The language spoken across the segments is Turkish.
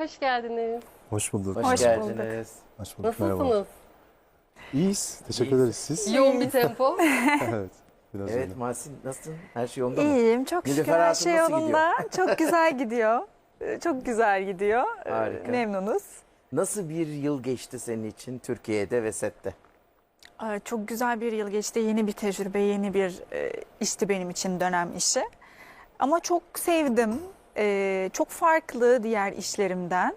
hoş geldiniz. Hoş bulduk. Hoş geldiniz. Hoş bulduk. Merhaba. Nasılsınız? İyiyiz. Teşekkür ederiz. Siz? Yoğun bir tempo. Evet. Biraz öyle. Evet Mahsin nasılsın? Her şey yolunda mı? İyiyim, çok şükür Nilüfer her Hatun şey nasıl yolunda. Çok güzel gidiyor. Çok güzel gidiyor. Harika. Memnunuz. Nasıl bir yıl geçti senin için Türkiye'de ve sette? Çok güzel bir yıl geçti. Yeni bir tecrübe, yeni bir işti benim için, dönem işi. Ama çok sevdim. Çok farklı diğer işlerimden.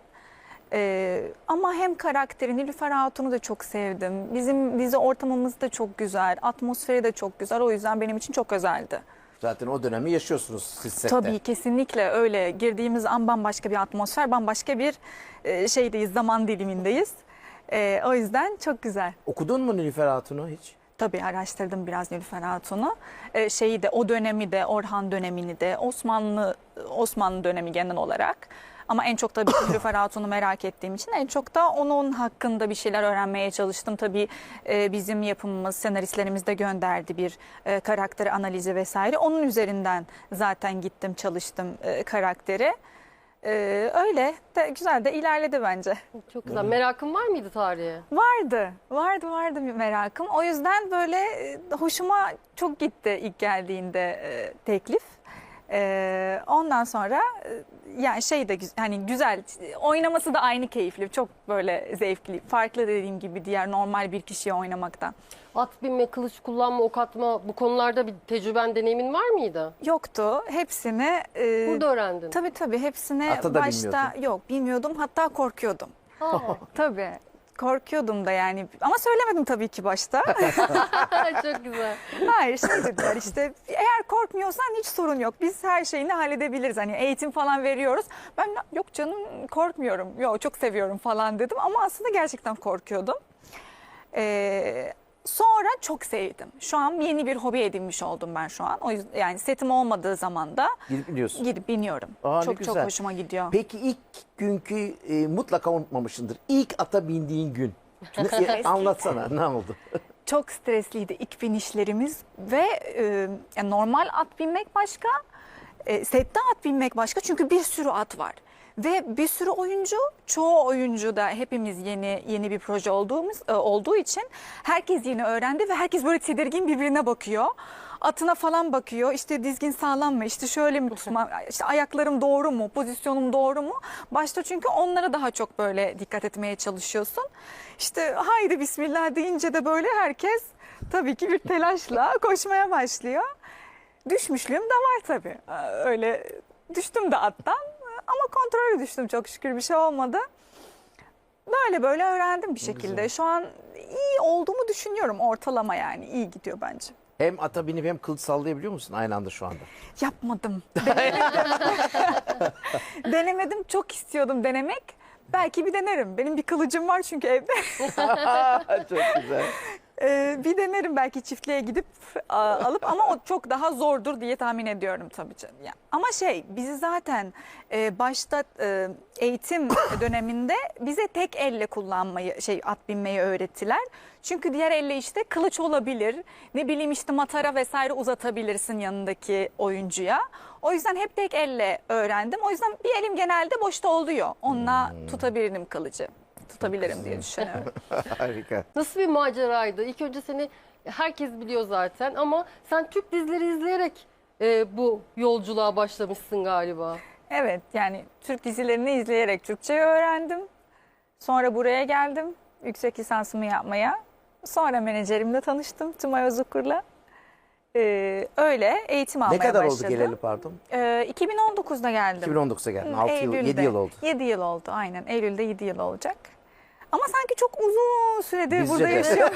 Ama hem karakteri, Nilüfer Hatun'u da çok sevdim. Bizim dizi ortamımız da çok güzel. Atmosferi de çok güzel. O yüzden benim için çok özeldi. Zaten o dönemi yaşıyorsunuz siz sette. Tabii, kesinlikle öyle. Girdiğimiz an bambaşka bir atmosfer, bambaşka bir şeydeyiz, zaman dilimindeyiz. O yüzden çok güzel. Okudun mu Nilüfer Hatun'u hiç? Tabii araştırdım biraz Nilüfer Hatun'u. Şeyi de, o dönemi de, Orhan dönemini de, Osmanlı dönemi genel olarak. Ama en çok tabii Nilüfer Hatun'u merak ettiğim için en çok da onun hakkında bir şeyler öğrenmeye çalıştım. Tabii bizim yapımımız, senaristlerimiz de gönderdi bir karakter analizi vesaire. Onun üzerinden zaten gittim, çalıştım karakteri. Öyle de güzel de ilerledi bence. Çok güzel. Merakın var mıydı tarihe? Vardı bir merakım. O yüzden böyle hoşuma çok gitti ilk geldiğinde teklif. Ondan sonra yani şey de hani güzel, oynaması da aynı keyifli, çok böyle zevkli, farklı dediğim gibi diğer normal bir kişiye oynamaktan. At binme, kılıç kullanma, ok atma, bu konularda bir tecrüben, deneyimin var mıydı? Yoktu, hepsini Burada öğrendin. tabii hepsini Ata da başta bilmiyordun. yok bilmiyordum, hatta korkuyordum. Aa, Tabii korkuyordum da yani, ama söylemedim tabii ki başta. çok güzel. Hayır, şey dediler işte, eğer korkmuyorsan hiç sorun yok. Biz her şeyini halledebiliriz. Hani eğitim falan veriyoruz. Ben yok canım, korkmuyorum. Yok, çok seviyorum falan dedim. Ama aslında gerçekten korkuyordum. Sonra çok sevdim. Şu an yeni bir hobi edinmiş oldum ben şu an. O yüzden yani setim olmadığı zaman da Gidip biliyorsun. gidip biniyorum. Aa, ne çok güzel. hoşuma gidiyor. Peki ilk günkü mutlaka unutmamışsındır. İlk ata bindiğin gün. Anlatsana ne oldu? Çok stresliydi ilk binişlerimiz ve yani normal at binmek başka, sette at binmek başka, çünkü bir sürü at var ve bir sürü oyuncu, çoğu oyuncu da hepimiz yeni bir proje olduğu için herkes yeni öğrendi ve herkes böyle tedirgin birbirine bakıyor. Atına falan bakıyor, işte dizgin sağlam mı, işte şöyle mi tutmam, işte ayaklarım doğru mu, pozisyonum doğru mu? Başta çünkü onlara daha çok böyle dikkat etmeye çalışıyorsun. İşte haydi bismillah deyince de böyle herkes tabii ki bir telaşla koşmaya başlıyor. Düşmüşlüğüm de var tabii. Öyle düştüm de attan, ama kontrollü düştüm, çok şükür bir şey olmadı. Böyle öğrendim bir şekilde. Güzel. Şu an iyi olduğumu düşünüyorum, ortalama yani iyi gidiyor bence. Hem ata binip hem kılıç sallayabiliyor musun aynı anda şu anda? Yapmadım. Denemedim. Çok istiyordum denemek. Belki bir denerim. Benim bir kılıcım var çünkü evde. Çok güzel. Bir denerim belki, çiftliğe gidip alıp, ama o çok daha zordur diye tahmin ediyorum tabii canım. Yani, ama bizi zaten başta eğitim döneminde bize tek elle kullanmayı, at binmeyi öğrettiler. Çünkü diğer elle işte kılıç olabilir, ne bileyim işte matara vesaire uzatabilirsin yanındaki oyuncuya. O yüzden hep tek elle öğrendim. O yüzden bir elim genelde boşta oluyor. Onunla tutabilirim kılıcı. Tutabilirim diye düşünüyorum. Harika. Nasıl bir maceraydı? İlk önce seni herkes biliyor zaten ama sen Türk dizileri izleyerek bu yolculuğa başlamışsın galiba. Evet, yani Türk dizilerini izleyerek Türkçeyi öğrendim. Sonra buraya geldim yüksek lisansımı yapmaya. Sonra menajerimle tanıştım, Tümay Özukur'la. Öyle eğitim almaya Ne kadar başladım. oldu geleli pardon? 2019'da geldim. 2019'a geldin. 6 yıl, Eylül'de. 7 yıl oldu. 7 yıl oldu aynen. Eylül'de 7 yıl olacak. Ama sanki çok uzun süredir Bizce burada de. yaşıyorum.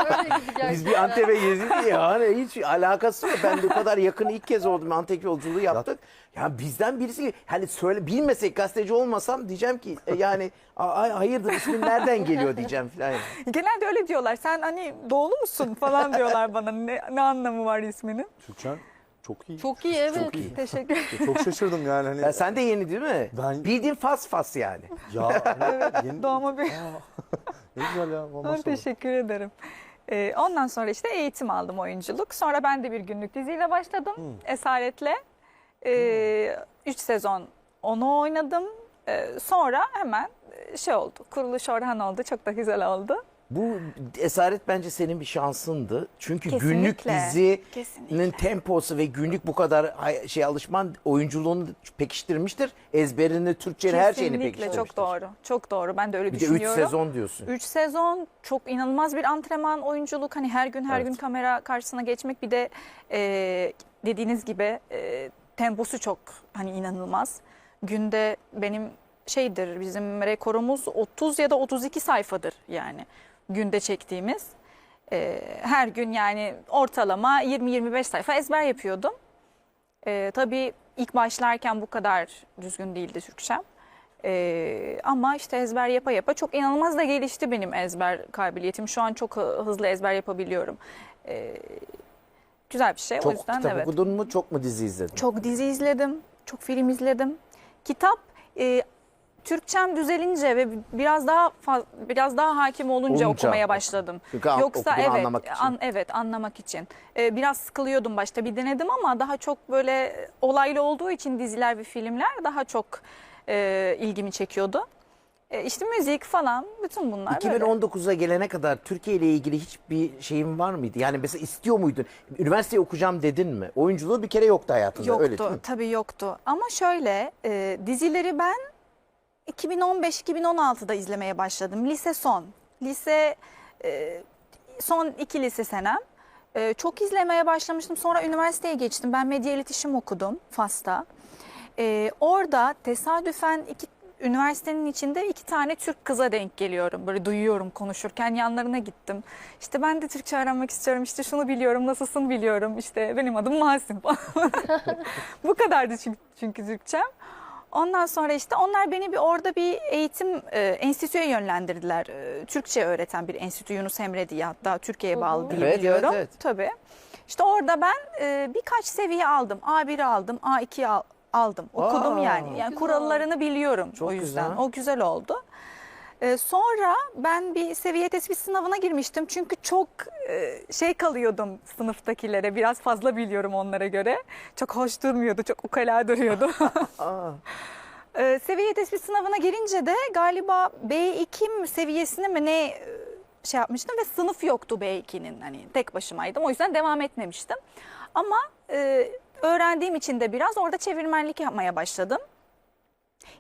Öyle gibi gerçekten. Biz bir Antep'e gezdik ya, hani hiç alakası yok. Ben de o kadar yakın ilk kez oldum. Antep yolculuğu yaptık. Ya bizden birisi, hani bilmesek, gazeteci olmasam diyeceğim ki yani hayırdır, ismin nereden geliyor diyeceğim falan. Genelde öyle diyorlar. Sen hani doğulu musun falan diyorlar bana. Ne anlamı var isminin? Türkçen çok iyi. Çok iyi, evet. Çok iyi. Teşekkür ederim. Çok şaşırdım yani. Hani, Ya sen de yeni değil mi? Ben- Bildiğin fas yani. ya hani yeni... Doğma bir... Ne güzel ya. Vallahi Teşekkür ederim. Ondan sonra işte eğitim aldım, oyunculuk. Sonra ben de bir günlük diziyle başladım. Esaret'le. 3 sezon onu oynadım. Sonra hemen şey oldu. Kuruluş Orhan oldu. Çok da güzel oldu. Bu Esaret bence senin bir şansındı. Çünkü Kesinlikle, günlük dizinin kesinlikle. temposu ve günlük bu kadar alışman oyunculuğunu pekiştirmiştir. Ezberini, Türkçenin her şeyini Kesinlikle pekiştirmiştir. çok doğru. Çok doğru. Ben de öyle Bir de 3 düşünüyorum. sezon diyorsun. 3 sezon çok inanılmaz bir antrenman, oyunculuk. Hani her gün Evet. gün kamera karşısına geçmek, bir de dediğiniz gibi temposu çok hani inanılmaz. Günde benim bizim rekorumuz 30 ya da 32 sayfadır yani günde çektiğimiz. Her gün yani ortalama 20-25 sayfa ezber yapıyordum. Tabii ilk başlarken bu kadar düzgün değildi Türkçem. Ama işte ezber yapa yapa çok inanılmaz da gelişti benim ezber kabiliyetim. Şu an çok hızlı ezber yapabiliyorum. Güzel bir şey. O Çok yüzden kitap evet. okudun mu, çok mu dizi izledin? Çok dizi izledim, çok film izledim. Kitap Türkçem düzelince ve biraz daha hakim olunca okumaya başladım. Çünkü Yoksa okuduğunu evet, anlamak için. anlamak için. Biraz sıkılıyordum başta, bir denedim ama daha çok böyle olaylı olduğu için diziler ve filmler daha çok ilgimi çekiyordu. İşte müzik falan, bütün bunlar böyle. 2019'a gelene kadar Türkiye ile ilgili hiçbir şeyin var mıydı? Yani mesela istiyor muydun? Üniversiteyi okuyacağım dedin mi? Oyunculuğu bir kere yoktu hayatında. Öyle değil Yoktu, mi? tabii yoktu. Ama şöyle, dizileri ben 2015-2016'da izlemeye başladım. Lise son. Son 2 lise senem. Çok izlemeye başlamıştım. Sonra üniversiteye geçtim. Ben medya iletişim okudum Fas'ta. Orada tesadüfen üniversitenin içinde 2 tane Türk kıza denk geliyorum. Böyle duyuyorum konuşurken, yanlarına gittim. İşte ben de Türkçe öğrenmek istiyorum. İşte şunu biliyorum, nasılsın biliyorum. İşte benim adım Masim falan. Bu kadardı çünkü Türkçem. Ondan sonra işte onlar beni orada bir eğitim enstitüye yönlendirdiler. Türkçe öğreten bir enstitü, Yunus Emre diye, hatta Türkiye'ye bağlı diye Evet, biliyorum. evet. Tabii. İşte orada ben birkaç seviye aldım. A1'i aldım, A2'yi aldım. Okudum yani. Yani Güzel. kurallarını biliyorum Çok o yüzden. güzel. O güzel oldu. Sonra ben bir seviye tespit sınavına girmiştim. Çünkü çok kalıyordum sınıftakilere. Biraz fazla biliyorum onlara göre. Çok hoş durmuyordu, çok ukala duruyordu. Seviye tespit sınavına girince de galiba B2 seviyesini mi ne yapmıştım ve sınıf yoktu B2'nin. Hani tek başımaydım. O yüzden devam etmemiştim. Ama öğrendiğim için de biraz orada çevirmenlik yapmaya başladım.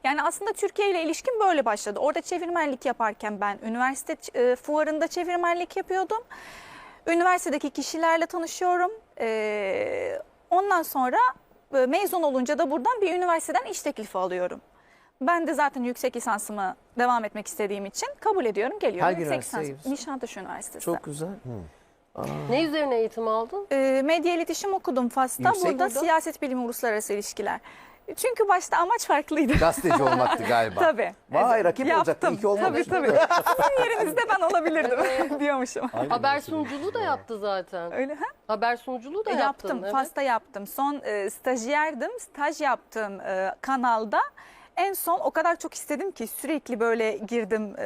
Yani aslında Türkiye ile ilişkim böyle başladı. Orada çevirmenlik yaparken ben üniversite fuarında çevirmenlik yapıyordum. Üniversitedeki kişilerle tanışıyorum. Ondan sonra mezun olunca da buradan bir üniversiteden iş teklifi alıyorum. Ben de zaten yüksek lisansımı devam etmek istediğim için kabul ediyorum. Geliyorum. Hangi yüksek üniversiteye lisans. gidiyorsun? Nişantaşı Üniversitesi. Çok güzel. Ne üzerine eğitim aldın? Medya iletişim okudum Fas'ta. Yüksek Burada burada. siyaset bilimi, uluslararası ilişkiler. Çünkü başta amaç farklıydı. Gazeteci olmaktı galiba. Tabii. Vay, rakip olacaktı. Yaptım. İyi ki olmamış. Tabii. Sizin yerinizde ben olabilirdim diyormuşum. Aynı Haber mesele. sunuculuğu da yaptı zaten. Öyle ha? Haber sunuculuğu da yaptın. Yaptım. Evet. Fas'ta yaptım. Son stajyerdim. Staj yaptığım kanalda. En son o kadar çok istedim ki sürekli böyle girdim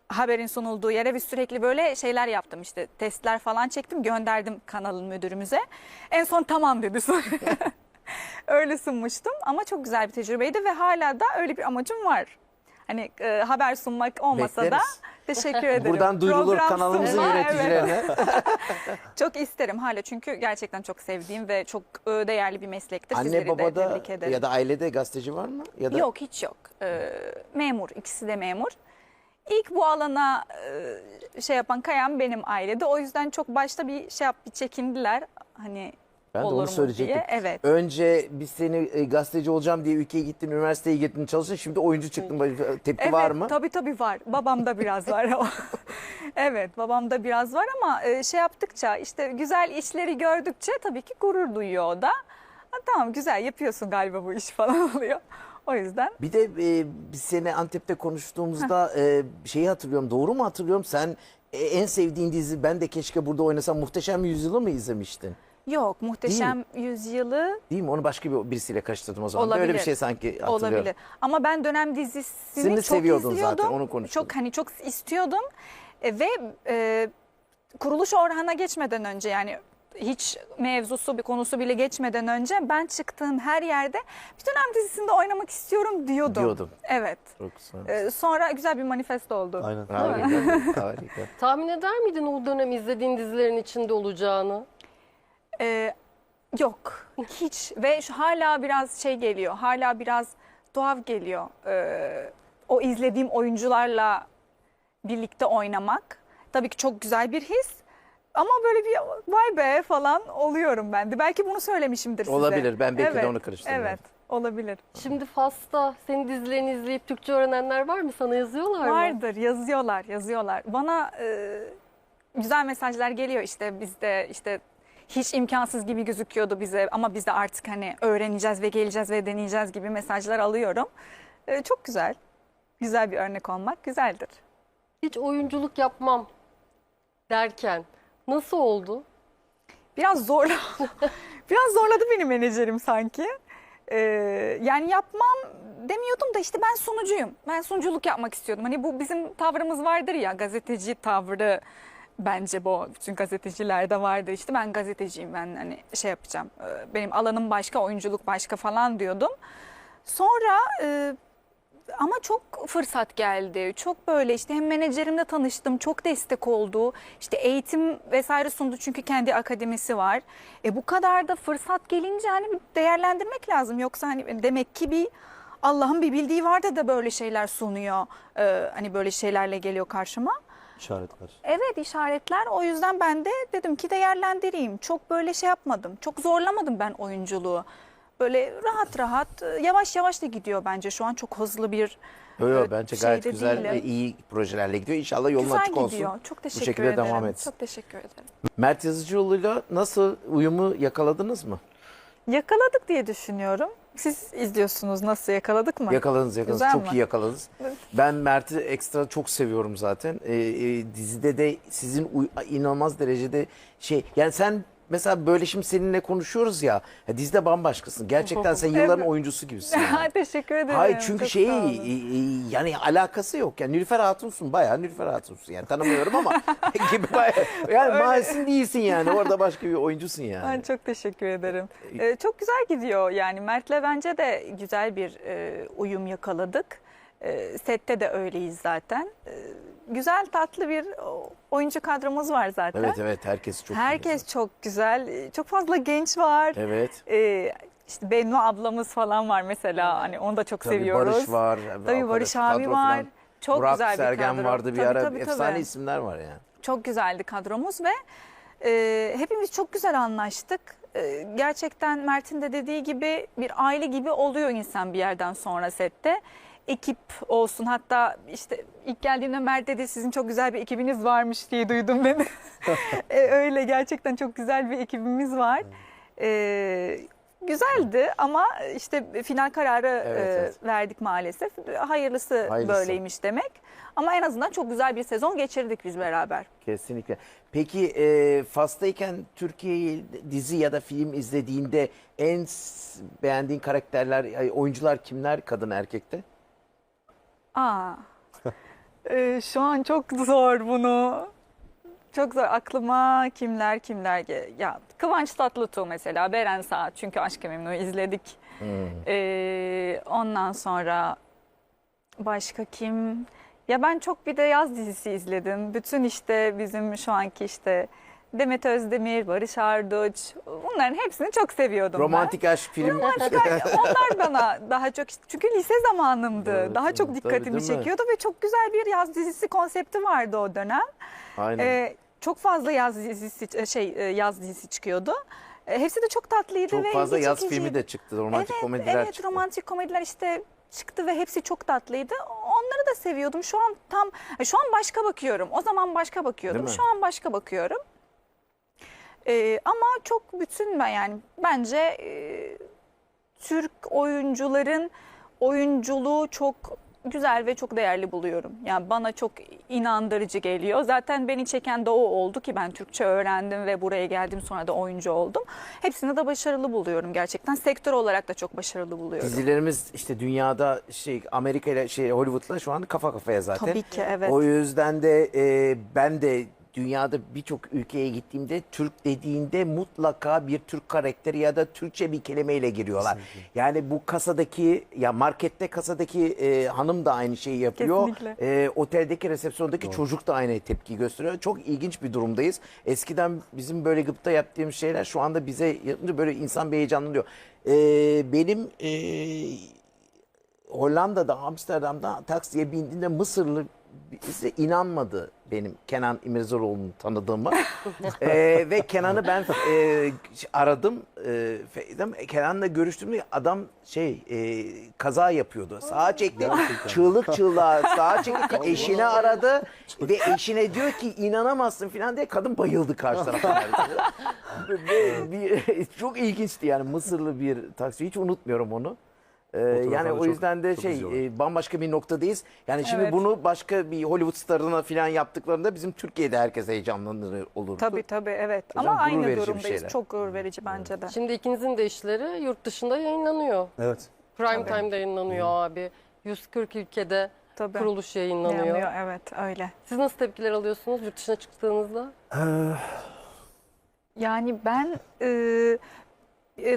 haberin sunulduğu yere ve sürekli böyle şeyler yaptım, işte testler falan çektim, gönderdim kanalın müdürümüze. En son tamam dedi sonra. Öyle sunmuştum ama çok güzel bir tecrübeydi ve hala da öyle bir amacım var. Hani haber sunmak olmasa da Bekleriz. teşekkür ederim. Buradan duyurulur Program kanalımızın sunma, evet. yöneticilerine. Çok isterim hala, çünkü gerçekten çok sevdiğim ve çok değerli bir meslektir. Anne Sizleri de babada tebrik ederim. ya da ailede gazeteci var mı? Ya da Yok, hiç yok. Memur, ikisi de memur. İlk bu alana kayan benim ailede. O yüzden çok başta bir çekindiler. Hani ben de olur onu mu söyleyecektim. diye. Evet. Önce biz seni gazeteci olacağım diye ülkeye gittin, üniversiteye gittin, çalıştın. Şimdi oyuncu çıktın. Tepki var mı? Tabii var. Babamda biraz var. Evet, babamda biraz var ama yaptıkça, işte güzel işleri gördükçe tabii ki gurur duyuyor o da. Ha, tamam, güzel yapıyorsun galiba bu iş falan oluyor. O yüzden. Bir de biz seni Antep'te konuştuğumuzda şeyi hatırlıyorum. Doğru mu hatırlıyorum? Sen en sevdiğin dizi, ben de keşke burada oynasam, Muhteşem Yüzyıl'ı mı izlemiştin? Yok, Muhteşem Yüzyılı Değil mi? Onu başka birisiyle karıştırdım o zaman. Olabilir. Böyle bir şey sanki hatırlıyorum. olabilir. Ama ben dönem dizisini çok seviyordun izliyordum. zaten, onu konuştuk. Çok istiyordum. Ve Kuruluş Orhan'a geçmeden önce, yani hiç mevzusu bir konusu bile geçmeden önce ben çıktığım her yerde bir dönem dizisinde oynamak istiyorum diyordum. Evet. Çok güzel. Sonra güzel bir manifest oldu. Aynen. Harika, harika. Tahmin eder miydin o dönem izlediğin dizilerin içinde olacağını? Yok hiç ve hala biraz şey geliyor, hala biraz tuhaf geliyor. O izlediğim oyuncularla birlikte oynamak tabii ki çok güzel bir his. Ama böyle bir vay be falan oluyorum ben de. Belki bunu söylemişimdir size. Olabilir. Ben belki de Evet, onu karıştırdım. Evet, olabilir. Şimdi Fas'ta senin dizilerini izleyip Türkçe öğrenenler var mı? Sana yazıyorlar mı? Vardır, yazıyorlar. Bana güzel mesajlar geliyor işte bizde işte hiç imkansız gibi gözüküyordu bize ama biz de artık hani öğreneceğiz ve geleceğiz ve deneyeceğiz gibi mesajlar alıyorum. Çok güzel. Güzel bir örnek olmak güzeldir. Hiç oyunculuk yapmam derken nasıl oldu? Biraz biraz zorladı beni menajerim sanki. Yani yapmam demiyordum da işte ben sunucuyum. Ben sunuculuk yapmak istiyordum. Hani bu bizim tavrımız vardır ya, gazeteci tavrı. Bence bu bütün gazetecilerde vardı, işte ben gazeteciyim, ben hani şey yapacağım, benim alanım başka, oyunculuk başka falan diyordum. Sonra ama çok fırsat geldi, çok böyle işte hem menajerimle tanıştım, çok destek oldu, işte eğitim vesaire sundu çünkü kendi akademisi var. Bu kadar da fırsat gelince hani değerlendirmek lazım, yoksa hani demek ki bir Allah'ın bir bildiği vardı da böyle şeyler sunuyor, hani böyle şeylerle geliyor karşıma. İşaretler. Evet, işaretler. O yüzden ben de dedim ki değerlendireyim. Çok böyle şey yapmadım. Çok zorlamadım ben oyunculuğu. Böyle rahat rahat, yavaş yavaş da gidiyor bence. Şu an çok hızlı bir Yo, bence gayet şeyde güzel değilim. ve iyi projelerle gidiyor. İnşallah yolun Güzel açık olsun. gidiyor. Çok Bu teşekkür şekilde ederim. devam etsin. Çok teşekkür ederim. Mert Yazıcıoğlu'yla nasıl uyumu yakaladınız mı? Yakaladık diye düşünüyorum. Siz izliyorsunuz, nasıl yakaladık mı? Yakaladınız. Güzel Çok mi? iyi yakaladınız. Evet. Ben Mert'i ekstra çok seviyorum zaten. Dizide de sizin inanılmaz derecede şey, yani sen mesela böyle şimdi seninle konuşuyoruz ya, dizide bambaşkasın. Gerçekten sen yılların Evet. oyuncusu gibisin. Yani. Teşekkür ederim. Hayır çünkü Çok şey sağ olun. yani alakası yok. Yani Nilüfer Hatun'sun, bayağı Nilüfer Hatun'sun. Yani tanımıyorum ama gibi bayağı, yani Mahisin değilsin yani. Orada başka bir oyuncusun yani. Ben çok teşekkür ederim. Çok güzel gidiyor yani. Mert'le bence de güzel bir uyum yakaladık. Sette de öyleyiz zaten. Güzel, tatlı bir oyuncu kadromuz var zaten. Evet herkes çok iyi. Herkes çok güzel. Çok fazla genç var. Evet. İşte Bennu ablamız falan var mesela. Hani onu da çok Tabii seviyoruz. Barış var. Tabii Barış kadro abi falan. var. Çok Burak güzel bir Sergen kadro. vardı bir Tabii, ara. tabii, Efsane tabii. isimler var yani. Çok güzeldi kadromuz ve hepimiz çok güzel anlaştık. Gerçekten Mert'in de dediği gibi bir aile gibi oluyor insan bir yerden sonra sette. Ekip olsun, hatta işte ilk geldiğimde Mert dedi sizin çok güzel bir ekibiniz varmış diye duydum dedi. Öyle, gerçekten çok güzel bir ekibimiz var. Güzeldi ama işte final kararı Evet. verdik maalesef. Hayırlısı böyleymiş demek. Ama en azından çok güzel bir sezon geçirdik biz beraber. Kesinlikle. Peki Fas'tayken Türkiye'yi dizi ya da film izlediğinde en beğendiğin karakterler, oyuncular kimler, kadın erkekte? Şu an çok zor bunu. Çok zor. Aklıma kimler ya Kıvanç Tatlıtuğ mesela, Beren Saat, çünkü Aşk-ı Memnu'yu izledik. Ondan sonra başka kim? Ya ben çok bir de yaz dizisi izledim. Bütün işte bizim şu anki işte Demet Özdemir, Barış Arduç, bunların hepsini çok seviyordum Romantik aşk film. onlar bana daha çok, çünkü lise zamanımdı. Evet, daha çok evet. dikkatimi Tabii, değil mi? çekiyordu ve çok güzel bir yaz dizisi konsepti vardı o dönem. Aynen. Çok fazla yaz dizisi çıkıyordu. Hepsi de çok tatlıydı Çok ve fazla ilgi yaz çekiciydi. filmi de çıktı. Romantik Evet, komediler evet, çıktı. romantik komediler işte çıktı ve hepsi çok tatlıydı. Onları da seviyordum. Şu an başka bakıyorum. O zaman başka bakıyordum. Değil mi? Şu an başka bakıyorum. Ama çok bütün yani bence Türk oyuncuların oyunculuğu çok güzel ve çok değerli buluyorum. Yani bana çok inandırıcı geliyor. Zaten beni çeken de o oldu ki ben Türkçe öğrendim ve buraya geldim, sonra da oyuncu oldum. Hepsini de başarılı buluyorum gerçekten. Sektör olarak da çok başarılı buluyorum. Dizilerimiz işte dünyada Amerika ile Hollywood'la şu an kafa kafaya zaten. Tabii ki, evet. O yüzden de ben de dünyada birçok ülkeye gittiğimde Türk dediğinde mutlaka bir Türk karakteri ya da Türkçe bir kelimeyle giriyorlar. Yani bu kasadaki ya markette kasadaki hanım da aynı şeyi yapıyor. Kesinlikle. Oteldeki resepsiyondaki çocuk da aynı tepki gösteriyor. Çok ilginç bir durumdayız. Eskiden bizim böyle gıpta yaptığımız şeyler şu anda bize yapınca böyle insan bir heyecanlanıyor. Benim Hollanda'da, Amsterdam'da taksiye bindiğinde Mısırlı bize inanmadı benim Kenan İmirzalıoğlu'nu tanıdığımı. Ve Kenan'ı ben aradım. Kenan'la görüştüğümde adam kaza yapıyordu. Sağa çekti. Çığlık çığlığa sağa çekti. Eşini aradı. Ve eşine diyor ki inanamazsın falan diye kadın bayıldı karşı tarafa. Çok ilginçti yani Mısırlı bir taksi. Hiç unutmuyorum onu. Yani o yüzden de bambaşka bir noktadayız. Yani şimdi bunu başka bir Hollywood starına falan yaptıklarında bizim Türkiye'de herkes heyecanlanır olurdu. Tabii evet. Hocam, Ama gurur aynı verici bir durumdayız. şeyler. Çok gurur verici bence de. Şimdi ikinizin de işleri yurt dışında yayınlanıyor. Evet. Prime Time'da yayınlanıyor abi. 140 ülkede Tabii. kuruluş yayınlanıyor. Yanıyor, evet öyle. Siz nasıl tepkiler alıyorsunuz yurt dışına çıktığınızda? Yani ben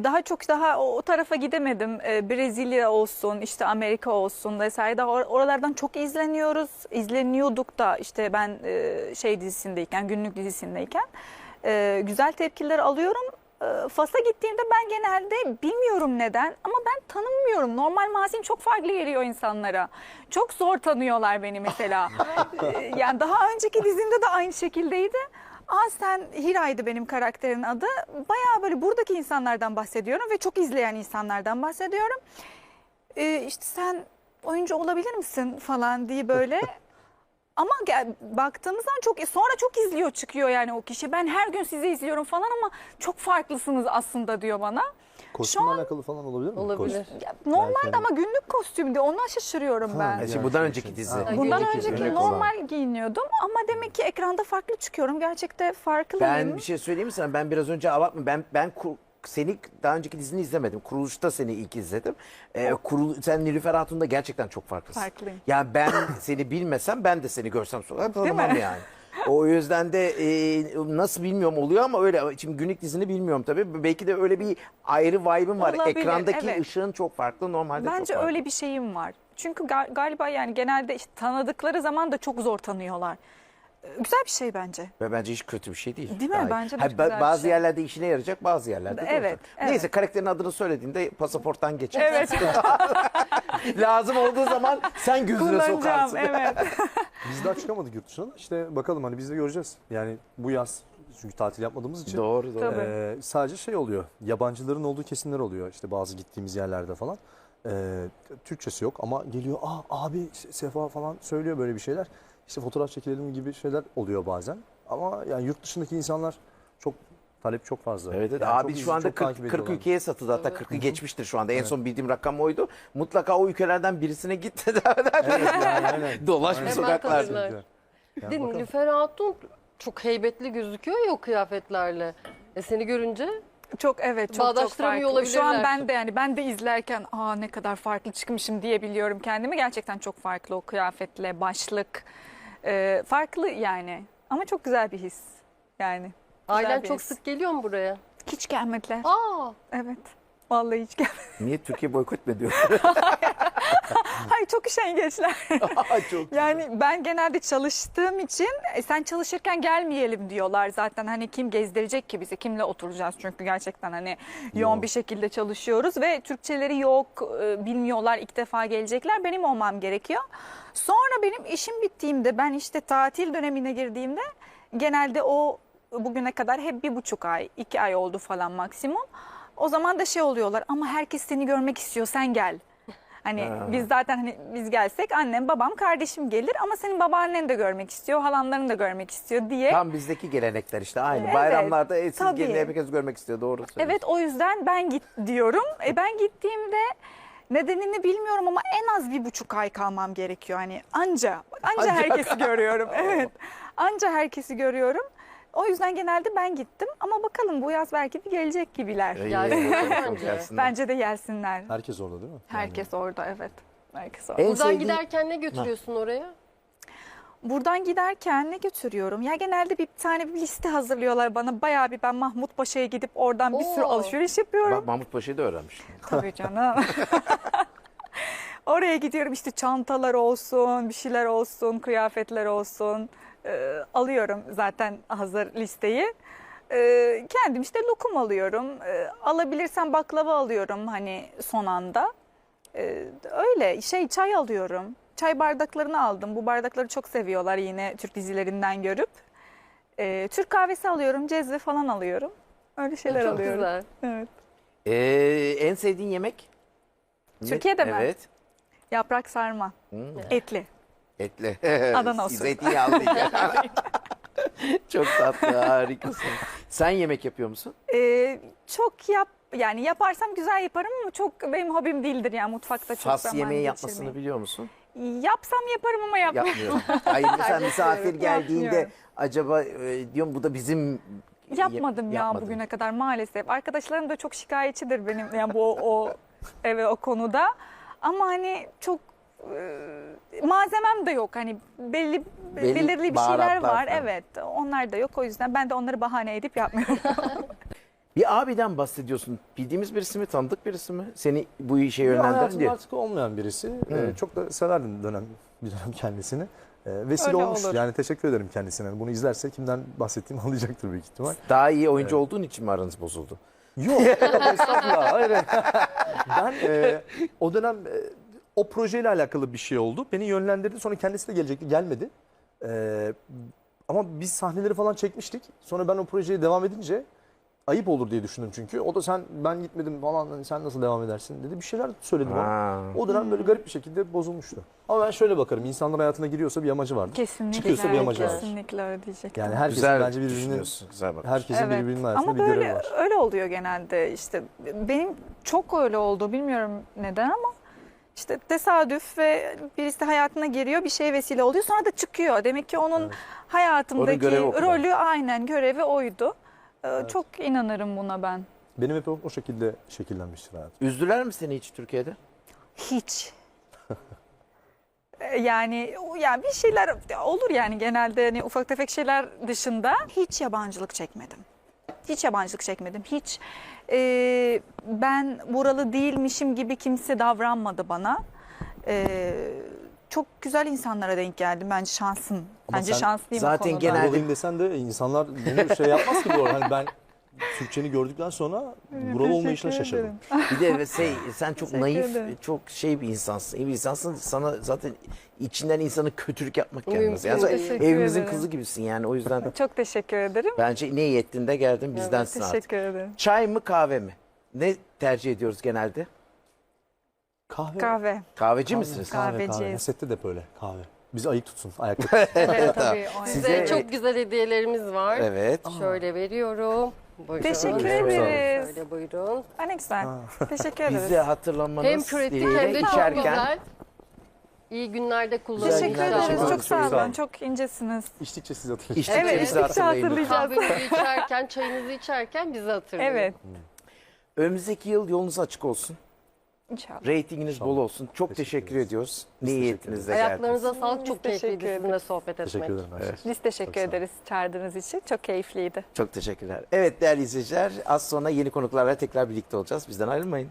daha çok o tarafa gidemedim. Brezilya olsun, işte Amerika olsun vesaire. Daha oralardan çok izleniyoruz. İzleniyorduk da işte ben dizisindeyken, günlük dizisindeyken güzel tepkiler alıyorum. Fas'a gittiğimde ben genelde bilmiyorum neden ama ben tanımıyorum. Normal mazim çok farklı geliyor insanlara. Çok zor tanıyorlar beni mesela. Yani daha önceki dizimde de aynı şekildeydi. Sen Hira'ydı benim karakterin adı. Bayağı böyle buradaki insanlardan bahsediyorum ve çok izleyen insanlardan bahsediyorum. İşte sen oyuncu olabilir misin falan diye böyle. Ama baktığımızdan sonra çok izliyor çıkıyor yani o kişi. Ben her gün sizi izliyorum falan ama çok farklısınız aslında diyor bana. Kostümle alakalı falan olabilir mi? Olabilir. Normalde ama günlük kostümde ona şaşırıyorum ben. Şimdi bundan önceki dizi. Bundan Günlük önceki izliyorum. normal giyiniyordum ama demek ki ekranda farklı çıkıyorum. Gerçekte farklıyım. Ben bir şey söyleyeyim mi sana? Ben biraz önce abartma. Ben seni daha önceki dizini izlemedim. Kuruluşta seni ilk izledim. Sen Nilüfer Hatun'da gerçekten çok farklısın. Farklıyım. Yani ben seni bilmesem ben de seni görsem sokakta Değil tanımam mi? yani. O yüzden de nasıl bilmiyorum oluyor ama öyle. Şimdi günlük dizini bilmiyorum tabii. Belki de öyle bir ayrı vibe'ın var. Olabilir, Ekrandaki evet. ışığın çok farklı. Normalde çok Bence farklı. öyle bir şeyim var. Çünkü galiba yani genelde işte tanıdıkları zaman da çok zor tanıyorlar. Güzel bir şey bence. Ve bence hiç kötü bir şey değil. Değil mi? Daha iyi. Bence de Hayır, güzel bir bazı şey. yerlerde işine yarayacak, bazı yerlerde de Evet, olacak. evet. Neyse karakterin adını söylediğinde pasaporttan geçer. Evet. Lazım olduğu zaman sen gözüne Kullanacağım. sokarsın. Evet. Biz daha çıkamadık yurt dışına. İşte bakalım hani biz de göreceğiz. Yani bu yaz çünkü tatil yapmadığımız için Doğru. Tabii. sadece oluyor. Yabancıların olduğu kesimler oluyor. İşte bazı gittiğimiz yerlerde falan. Türkçesi yok ama geliyor abi Sefa falan söylüyor böyle bir şeyler. İşte fotoğraf çekilelim gibi şeyler oluyor bazen. Ama yani yurt dışındaki insanlar talep çok fazla. Evet. Yani Abi çok şu anda çok takip 40 ediyorlar. ülkeye satıldı. Hatta 40'ı geçmiştir şu anda. En son bildiğim rakam oydu. Mutlaka o ülkelerden birisine gitti. Evet, yani, aynen. Dolaş bu Hemen sokaklarda. tanırlar. Yani Değil mi? bakalım. Nilüfer Hatun çok heybetli gözüküyor ya o kıyafetlerle. Seni görünce Çok çok Bağdaştıramıyor farklı. Şu an olabilirler. ben de izlerken ne kadar farklı çıkmışım diyebiliyorum kendime. Gerçekten çok farklı o kıyafetle, başlık. Farklı yani. Ama çok güzel bir his. Yani. güzel ailen bir çok his. sık geliyor mu buraya? Hiç gelmediler. Evet. Vallahi hiç gelmediler. Niye Türkiye boykot mu ediyor? Hayır çok üşengeçler. Çok Yani ben genelde çalıştığım için sen çalışırken gelmeyelim diyorlar zaten. Hani kim gezdirecek ki bizi? Kimle oturacağız? Çünkü gerçekten hani yoğun bir şekilde çalışıyoruz ve Türkçeleri yok, bilmiyorlar. İlk defa gelecekler. Benim olmam gerekiyor. Sonra benim işim bittiğimde ben işte tatil dönemine girdiğimde genelde bugüne kadar hep 1,5 ay, 2 ay oldu falan maksimum. O zaman da oluyorlar ama herkes seni görmek istiyor sen gel. Hani biz zaten biz gelsek annem, babam, kardeşim gelir ama senin babaannen de görmek istiyor, halanların da görmek istiyor diye. Tam bizdeki gelenekler işte aynı. Evet, Bayramlarda siz tabii. gelin herkes görmek istiyor. Doğru söylüyorsun. Evet o yüzden ben git diyorum. Ben gittiğimde nedenini bilmiyorum ama en az 1,5 ay kalmam gerekiyor. Hani anca herkesi görüyorum. Evet. Anca herkesi görüyorum. O yüzden genelde ben gittim ama bakalım bu yaz belki de gelecek gibiler. Bence de gelsinler. Herkes orada değil mi? Herkes orada evet. Herkes orada. En Buradan sevdiğin- giderken ne götürüyorsun oraya? buradan giderken ne götürüyorum? Ya genelde bir tane bir liste hazırlıyorlar bana. Bayağı bir ben Mahmut Paşa'ya gidip oradan bir sürü Oo. alışveriş yapıyorum. Bak Mahmut Paşa'yı da öğrenmiş. Tabii canım. Oraya gidiyorum işte çantalar olsun, bir şeyler olsun, kıyafetler olsun. Alıyorum zaten hazır listeyi. Kendim işte lokum alıyorum. Alabilirsem baklava alıyorum hani son anda. Öyle çay alıyorum. Çay bardaklarını aldım. Bu bardakları çok seviyorlar yine Türk dizilerinden görüp. Türk kahvesi alıyorum, cezve falan alıyorum. Öyle şeyler Çok alıyorum. güzel. Evet. En sevdiğin yemek? Ne? Türkiye'de mi? Evet. Yaprak sarma, etli. Etli. Adana usulü. Zeytinyağlı. Çok tatlı, harikasın. Sen yemek yapıyor musun? Çok yani yaparsam güzel yaparım ama çok benim hobim değildir yani mutfakta çok Fas zaman yemeği geçirmeyi. yapmasını biliyor musun? Yapsam yaparım ama yapmıyorum. Yapmıyorum. Hayır mesela misafir Yapmıyorum. geldiğinde Yapmıyorum. acaba diyorum bu da bizim Yapmadım ya Yapmadın. bugüne kadar maalesef. Arkadaşlarım da çok şikayetçidir benim yani o konuda. Ama hani çok malzemem de yok. Hani belirli bir şeyler baharatlar var. falan. Evet. Onlar da yok. O yüzden ben de onları bahane edip yapmıyorum. Şey, abiden bahsediyorsun. Bildiğimiz birisi mi, tanıdık birisi mi? Seni bu işe Ya yönlendiren hayatımda diye. artık olmayan birisi. Hı. Çok da severdim bir dönem kendisini. Vesile Öyle olmuş. olur. Yani teşekkür ederim kendisine. Bunu izlerse kimden bahsettiğimi anlayacaktır büyük ihtimal. Daha iyi oyuncu olduğun için mi aranız bozuldu? Yok, estağfurullah. Hayır. Ben o dönem o projeyle alakalı bir şey oldu. Beni yönlendirdi. Sonra kendisi de gelecekti. Gelmedi. Ama biz sahneleri falan çekmiştik. Sonra ben o projeye devam edince ayıp olur diye düşündüm çünkü. O da ben gitmedim falan hani sen nasıl devam edersin dedi. Bir şeyler söyledi bana. Ha. O dönem böyle garip bir şekilde bozulmuştu. Ama ben şöyle bakarım. İnsanlar hayatına giriyorsa bir amacı vardır. Kesinlikle. Çıkıyorsa bir amacı var. Kesinlikle öyle diyecektim. Yani herkesin Güzel bence birbirinin düşünüyorsun. Güzel bak. herkesin Evet. birbirinin hayatında Ama bir görevi böyle var. öyle oluyor genelde işte benim çok öyle oldu bilmiyorum neden ama işte tesadüf ve birisi hayatına giriyor bir şeye vesile oluyor sonra da çıkıyor. Demek ki onun Evet. hayatımdaki Onun görevi o kadar. rolü aynen görevi oydu. Çok inanırım buna ben. Benim hep o şekilde şekillenmiştir hayatım. Üzdüler mi seni hiç Türkiye'de? Hiç. Yani bir şeyler olur yani genelde hani ufak tefek şeyler dışında hiç yabancılık çekmedim. Hiç yabancılık çekmedim. Hiç ben buralı değilmişim gibi kimse davranmadı bana. Çok güzel insanlara denk geldim. Bence şansım. Ama Bence sen şanslıyım o zaten konuda. genelde- Buralıyım desen de insanlar bunu şey yapmaz ki bu arada. Hani ben Türkçeni gördükten sonra buralı olmayışına Teşekkür şaşırdım. ederim. Bir de sen çok Teşekkür naif, ederim. çok şey bir insansın. İyi bir insansın. Sana zaten içinden insanı kötülük yapmak Mümkün gelmez. Yani değil. sen Teşekkür evimizin ederim. kızı gibisin yani o yüzden Çok teşekkür ederim. bence ne iyi ettin de geldin bizdensin artık. Teşekkür ederim. Çay mı kahve mi? Ne tercih ediyoruz genelde? Kahve. Kahve. Kahveci misiniz? Kahveciyiz. Ya sette de hep öyle kahve. Bizi ayık tutsun ayakta. Evet tabii. o Size Size- çok güzel hediyelerimiz var. Evet. Şöyle veriyorum. Buyurun. Teşekkür Şöyle ederiz. buyurun. Ne güzel. Teşekkür ederiz. Bizi hatırlamanız Hem pratik dileğiyle hem de çok içerken güzel. İyi günlerde kullanın. Güzel Teşekkür günler. ederiz. Çok Çok sağ sağ olun. olun. Çok incesiniz. İçtikçe sizi hatırlayın. içtikçe Evet, bizi içtikçe hatırlayın. hatırlayacağız. Kahvenizi içerken, çayınızı içerken bizi hatırlayın. Evet. Önümüzdeki yıl yolunuz açık olsun. İnşallah. Reytinginiz bol olsun. Çok Teşekkür teşekkür ederiz. ediyoruz. Biz Ne teşekkür niyetinizle geldiniz. Ayaklarınıza sağlık. Biz Çok teşekkür keyifliydi ederiz. sizinle sohbet etmek. Teşekkür ederim. her şey için. Biz teşekkür Çok sağ olun. ederiz çağırdığınız için. Çok keyifliydi. Çok teşekkürler. Evet değerli izleyiciler az sonra yeni konuklarla tekrar birlikte olacağız. Bizden ayrılmayın.